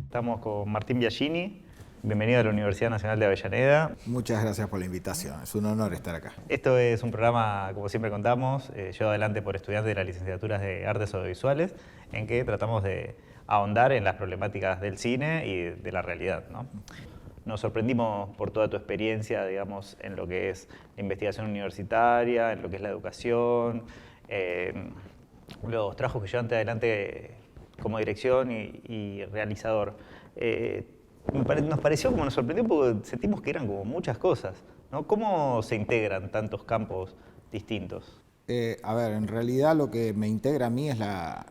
Estamos con Martín Biagini, bienvenido a la Universidad Nacional de Avellaneda. Muchas gracias por la invitación, es un honor estar acá. Esto es un programa, como siempre contamos, llevado adelante por estudiantes de las licenciaturas de Artes Audiovisuales, en que tratamos de ahondar en las problemáticas del cine y de la realidad, ¿no? Nos sorprendimos por toda tu experiencia, digamos, en lo que es la investigación universitaria, en lo que es la educación, los trabajos que llevaste adelante como dirección y realizador. Nos pareció, como nos sorprendió, porque sentimos que eran como muchas cosas, ¿no? ¿Cómo se integran tantos campos distintos? A ver, en realidad lo que me integra a mí es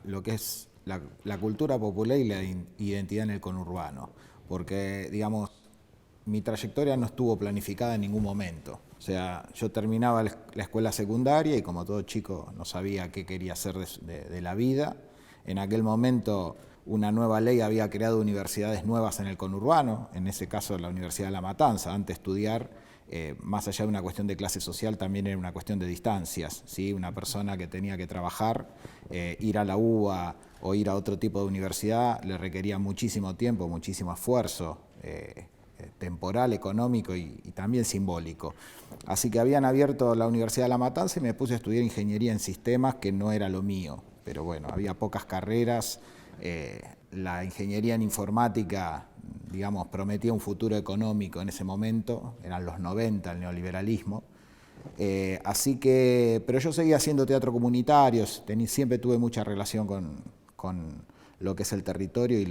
lo que es la cultura popular y la identidad en el conurbano, porque, digamos, mi trayectoria no estuvo planificada en ningún momento. O sea, yo terminaba la escuela secundaria y como todo chico no sabía qué quería hacer de la vida. En aquel momento una nueva ley había creado universidades nuevas en el conurbano, en ese caso la Universidad de La Matanza. Antes estudiar, más allá de una cuestión de clase social, también era una cuestión de distancias, ¿sí? Una persona que tenía que trabajar, ir a la UBA o ir a otro tipo de universidad le requería muchísimo tiempo, muchísimo esfuerzo temporal, económico y también simbólico. Así que habían abierto la Universidad de La Matanza y me puse a estudiar ingeniería en sistemas, que no era lo mío. Pero bueno, había pocas carreras, la ingeniería en informática, digamos, prometía un futuro económico en ese momento, eran los 90, el neoliberalismo. Así que, pero yo seguía haciendo teatro comunitario, siempre tuve mucha relación con lo que es el territorio y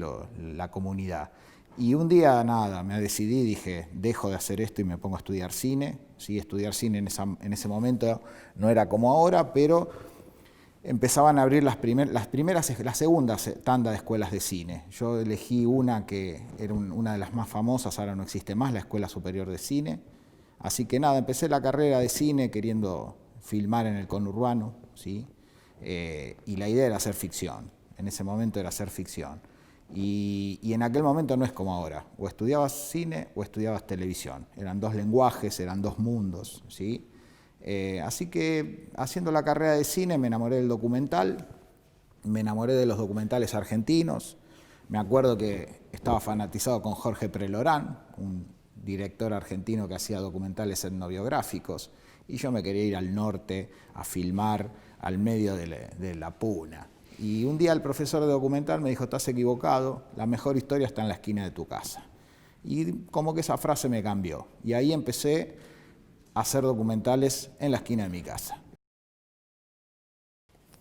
la comunidad. Y un día, nada, me decidí, dije, dejo de hacer esto y me pongo a estudiar cine. Sí, estudiar cine en ese momento no era como ahora, pero empezaban a abrir la segunda tanda de escuelas de cine. Yo elegí una que era una de las más famosas, ahora no existe más, la Escuela Superior de Cine. Así que nada, empecé la carrera de cine queriendo filmar en el conurbano, ¿sí? Y la idea era hacer ficción. En ese momento era hacer ficción. Y en aquel momento no es como ahora. O estudiabas cine o estudiabas televisión. Eran dos lenguajes, eran dos mundos, ¿sí? Así que haciendo la carrera de cine me enamoré del documental, me enamoré de los documentales argentinos. Me acuerdo que estaba fanatizado con Jorge Prelorán, un director argentino que hacía documentales etnobiográficos, y yo me quería ir al norte a filmar al medio de la puna. Y un día el profesor de documental me dijo, estás equivocado, la mejor historia está en la esquina de tu casa. Y como que esa frase me cambió. Y ahí empecé a hacer documentales en la esquina de mi casa.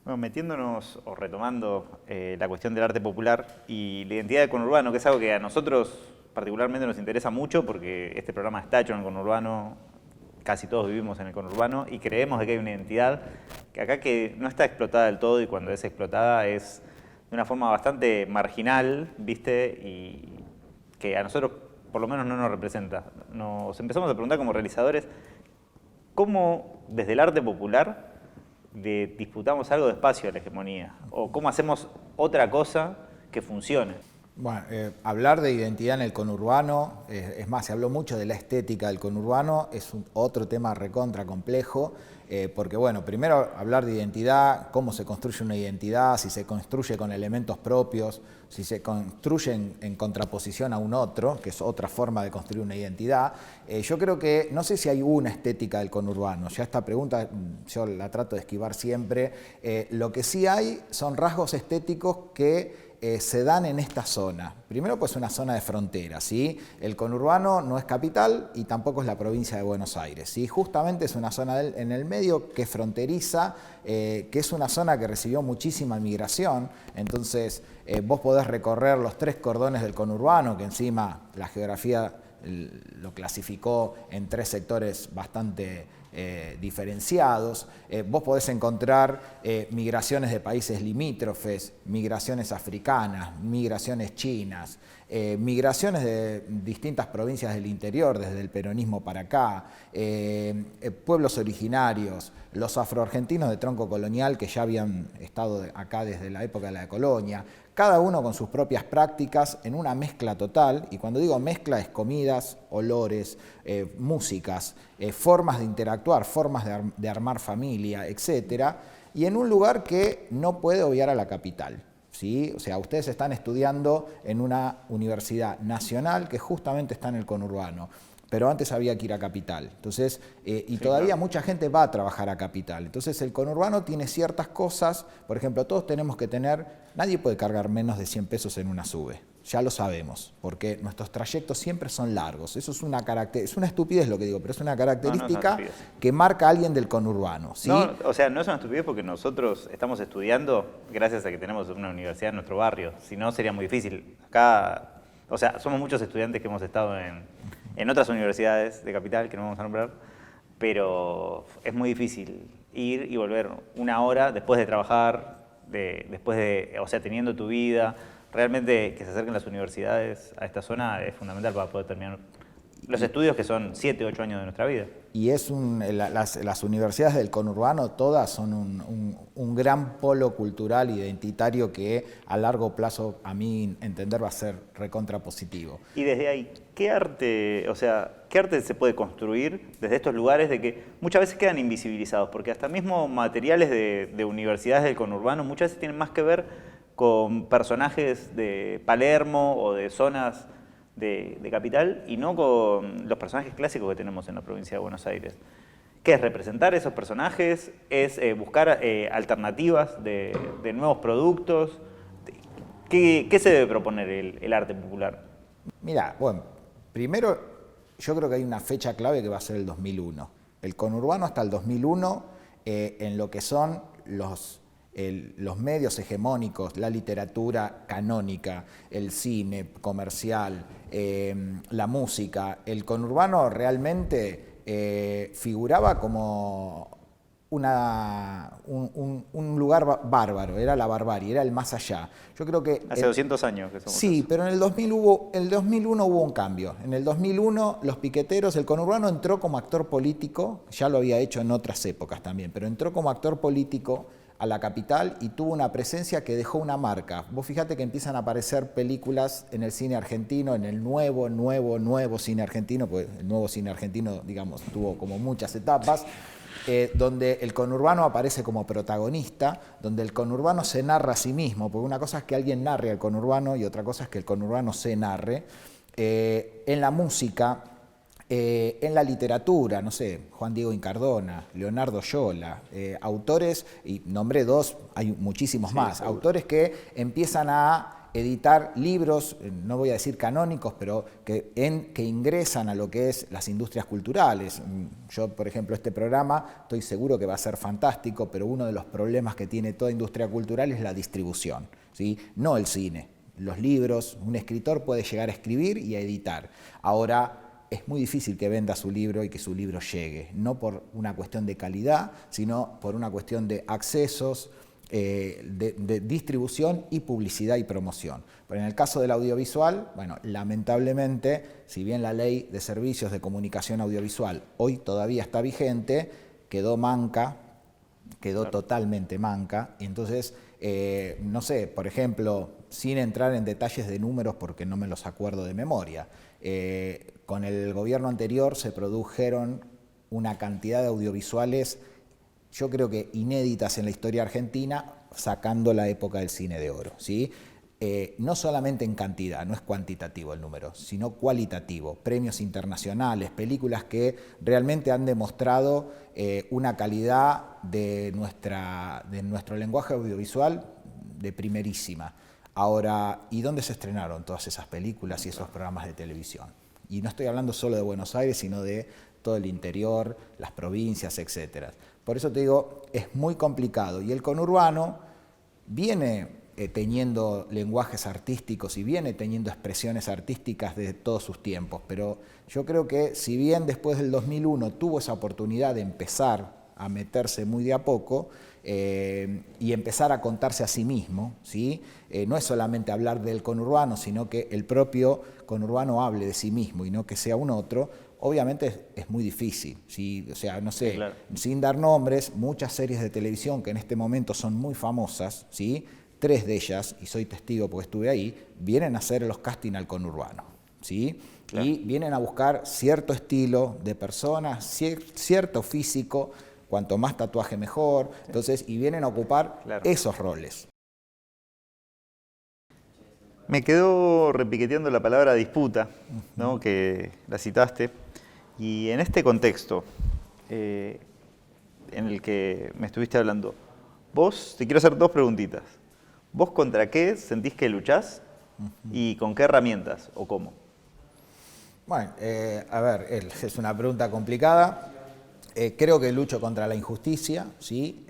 Bueno, metiéndonos o retomando la cuestión del arte popular y la identidad del conurbano, que es algo que a nosotros particularmente nos interesa mucho porque este programa está hecho en el conurbano, casi todos vivimos en el conurbano y creemos de que hay una identidad que acá que no está explotada del todo y cuando es explotada es de una forma bastante marginal, ¿viste? Y que a nosotros por lo menos no nos representa. Nos empezamos a preguntar como realizadores cómo desde el arte popular disputamos algo de espacio a la hegemonía o cómo hacemos otra cosa que funcione. Bueno, hablar de identidad en el conurbano, es más, se habló mucho de la estética del conurbano, es otro tema recontra complejo, porque bueno, primero hablar de identidad, cómo se construye una identidad, si se construye con elementos propios, si se construye en contraposición a un otro, que es otra forma de construir una identidad. Yo creo que, no sé si hay una estética del conurbano, ya esta pregunta yo la trato de esquivar siempre, lo que sí hay son rasgos estéticos que se dan en esta zona. Primero, pues una zona de frontera, ¿sí? El conurbano no es capital y tampoco es la provincia de Buenos Aires, ¿sí? Justamente es una zona en el medio que fronteriza, que es una zona que recibió muchísima migración. Entonces, vos podés recorrer los 3 cordones del conurbano, que encima la geografía lo clasificó en 3 sectores bastante diferenciados. Vos podés encontrar migraciones de países limítrofes, migraciones africanas, migraciones chinas, migraciones de distintas provincias del interior, desde el peronismo para acá, pueblos originarios, los afroargentinos de tronco colonial que ya habían estado acá desde la época de la colonia, cada uno con sus propias prácticas en una mezcla total, y cuando digo mezcla es comidas, olores, músicas, formas de interactuar, formas de armar familia, etc. Y en un lugar que no puede obviar a la capital, ¿sí? O sea, ustedes están estudiando en una universidad nacional que justamente está en el conurbano, pero antes había que ir a Capital. Entonces, y todavía claro, mucha gente va a trabajar a Capital. Entonces, el conurbano tiene ciertas cosas, por ejemplo, todos tenemos que tener, nadie puede cargar menos de 100 pesos en una SUBE, ya lo sabemos, porque nuestros trayectos siempre son largos. Eso es es una estupidez lo que digo, pero es una característica que marca a alguien del conurbano, ¿sí? No, o sea, no es una estupidez porque nosotros estamos estudiando gracias a que tenemos una universidad en nuestro barrio, si no sería muy difícil. Acá, o sea, somos muchos estudiantes que hemos estado en otras universidades de Capital, que no vamos a nombrar, pero es muy difícil ir y volver 1 hora después de trabajar, o sea, teniendo tu vida. Realmente que se acerquen las universidades a esta zona es fundamental para poder terminar los estudios que son 7, 8 años de nuestra vida. Y las universidades del conurbano todas son un gran polo cultural identitario que a largo plazo, a mi entender, va a ser recontra positivo. Y desde ahí, ¿qué arte se puede construir desde estos lugares de que muchas veces quedan invisibilizados? Porque hasta mismo materiales de universidades del conurbano muchas veces tienen más que ver con personajes de Palermo o de zonas de Capital y no con los personajes clásicos que tenemos en la provincia de Buenos Aires. ¿Qué es representar esos personajes? ¿Es buscar alternativas de nuevos productos? ¿Qué se debe proponer el arte popular? Mira, bueno, primero yo creo que hay una fecha clave que va a ser el 2001. El conurbano hasta el 2001 en lo que son los medios hegemónicos, la literatura canónica, el cine comercial, la música, el conurbano realmente figuraba como un lugar bárbaro, era la barbarie, era el más allá. Yo creo que hace 200 años que somos. Sí, eso. Pero en el 2001 hubo un cambio. En el 2001 los piqueteros, el conurbano entró como actor político, ya lo había hecho en otras épocas también, pero entró como actor político a la capital y tuvo una presencia que dejó una marca. Vos fíjate que empiezan a aparecer películas en el cine argentino, en el nuevo cine argentino, porque el nuevo cine argentino, digamos, tuvo como muchas etapas, donde el conurbano aparece como protagonista, donde el conurbano se narra a sí mismo, porque una cosa es que alguien narre al conurbano y otra cosa es que el conurbano se narre. En la música, en la literatura, no sé, Juan Diego Incardona, Leonardo Yola, autores, y nombré 2, hay muchísimos más, seguro. Autores que empiezan a editar libros, no voy a decir canónicos, pero que ingresan a lo que es las industrias culturales. Yo, por ejemplo, este programa estoy seguro que va a ser fantástico, pero uno de los problemas que tiene toda industria cultural es la distribución, ¿sí? No el cine, los libros. Un escritor puede llegar a escribir y a editar. Ahora, es muy difícil que venda su libro y que su libro llegue, no por una cuestión de calidad, sino por una cuestión de accesos, de distribución y publicidad y promoción. Pero en el caso del audiovisual, bueno, lamentablemente, si bien la ley de servicios de comunicación audiovisual hoy todavía está vigente, quedó manca, quedó totalmente manca, y entonces, no sé, por ejemplo, sin entrar en detalles de números porque no me los acuerdo de memoria, con el gobierno anterior se produjeron una cantidad de audiovisuales, yo creo que inéditas en la historia argentina, sacando la época del cine de oro, ¿sí? No solamente en cantidad, no es cuantitativo el número, sino cualitativo. Premios internacionales, películas que realmente han demostrado una calidad de nuestro lenguaje audiovisual de primerísima. Ahora, ¿y dónde se estrenaron todas esas películas y esos programas de televisión? Y no estoy hablando solo de Buenos Aires, sino de todo el interior, las provincias, etc. Por eso te digo, es muy complicado. Y el conurbano viene teniendo lenguajes artísticos y viene teniendo expresiones artísticas de todos sus tiempos, pero yo creo que si bien después del 2001 tuvo esa oportunidad de empezar a meterse muy de a poco y empezar a contarse a sí mismo, ¿sí? No es solamente hablar del conurbano, sino que el propio conurbano hable de sí mismo y no que sea un otro. Obviamente es muy difícil, ¿sí? O sea, no sé, sí, claro, sin dar nombres, muchas series de televisión que en este momento son muy famosas, ¿sí? 3 de ellas, y soy testigo porque estuve ahí, vienen a hacer los casting al conurbano, ¿sí? Claro. Y vienen a buscar cierto estilo de personas, cierto físico, cuanto más tatuaje mejor, entonces, y vienen a ocupar esos roles. Me quedó repiqueteando la palabra disputa, ¿no? Que la citaste, y en este contexto en el que me estuviste hablando, vos, te quiero hacer 2 preguntitas. ¿Vos contra qué sentís que luchás y con qué herramientas o cómo? Bueno, a ver, es una pregunta complicada. Creo que lucho contra la injusticia, ¿sí?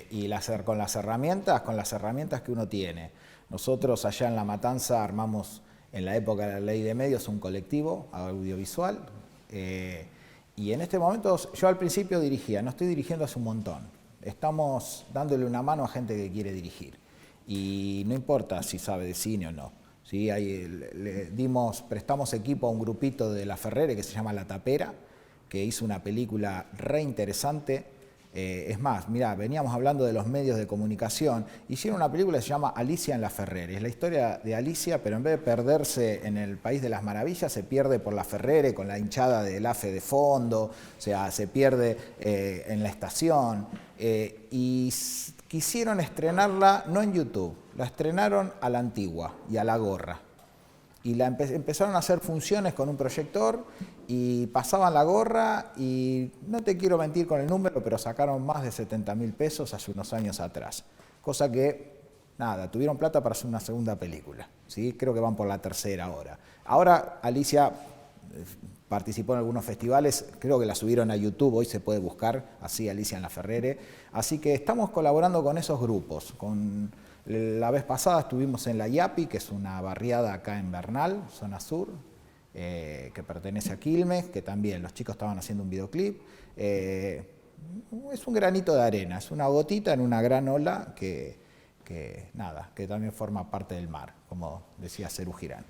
Y con las herramientas que uno tiene. Nosotros allá en La Matanza armamos, en la época de la Ley de Medios, un colectivo audiovisual. Y en este momento, yo al principio dirigía, no estoy dirigiendo hace un montón. Estamos dándole una mano a gente que quiere dirigir. Y no importa si sabe de cine o no. ¿Sí? Prestamos equipo a un grupito de La Ferrere que se llama La Tapera, que hizo una película re interesante. Es más, mirá, veníamos hablando de los medios de comunicación. Hicieron una película que se llama Alicia en La Ferrere. Es la historia de Alicia, pero en vez de perderse en el País de las Maravillas, se pierde por La Ferrere con la hinchada del AFE de fondo, o sea, se pierde en la estación. Y quisieron estrenarla no en YouTube, la estrenaron a la antigua y a la gorra. Y empezaron a hacer funciones con un proyector y pasaban la gorra y no te quiero mentir con el número, pero sacaron más de 70.000 pesos hace unos años atrás. Cosa que, nada, tuvieron plata para hacer una segunda película, ¿sí? Creo que van por la tercera ahora. Ahora Alicia participó en algunos festivales, creo que la subieron a YouTube, hoy se puede buscar, así Alicia en La Ferrere. Así que estamos colaborando con esos grupos. La vez pasada estuvimos en La Yapi, que es una barriada acá en Bernal, zona sur, que pertenece a Quilmes, que también los chicos estaban haciendo un videoclip. Es un granito de arena, es una gotita en una gran ola que también forma parte del mar, como decía Serú Girán.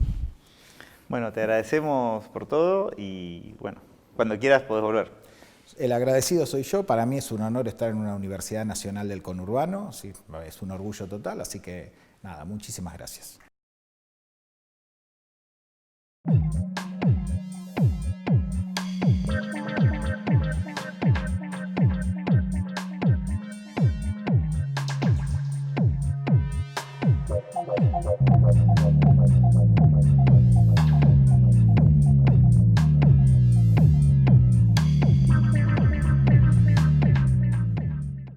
Bueno, te agradecemos por todo y bueno, cuando quieras podés volver. El agradecido soy yo, para mí es un honor estar en una Universidad Nacional del Conurbano, sí, es un orgullo total, así que nada, muchísimas gracias.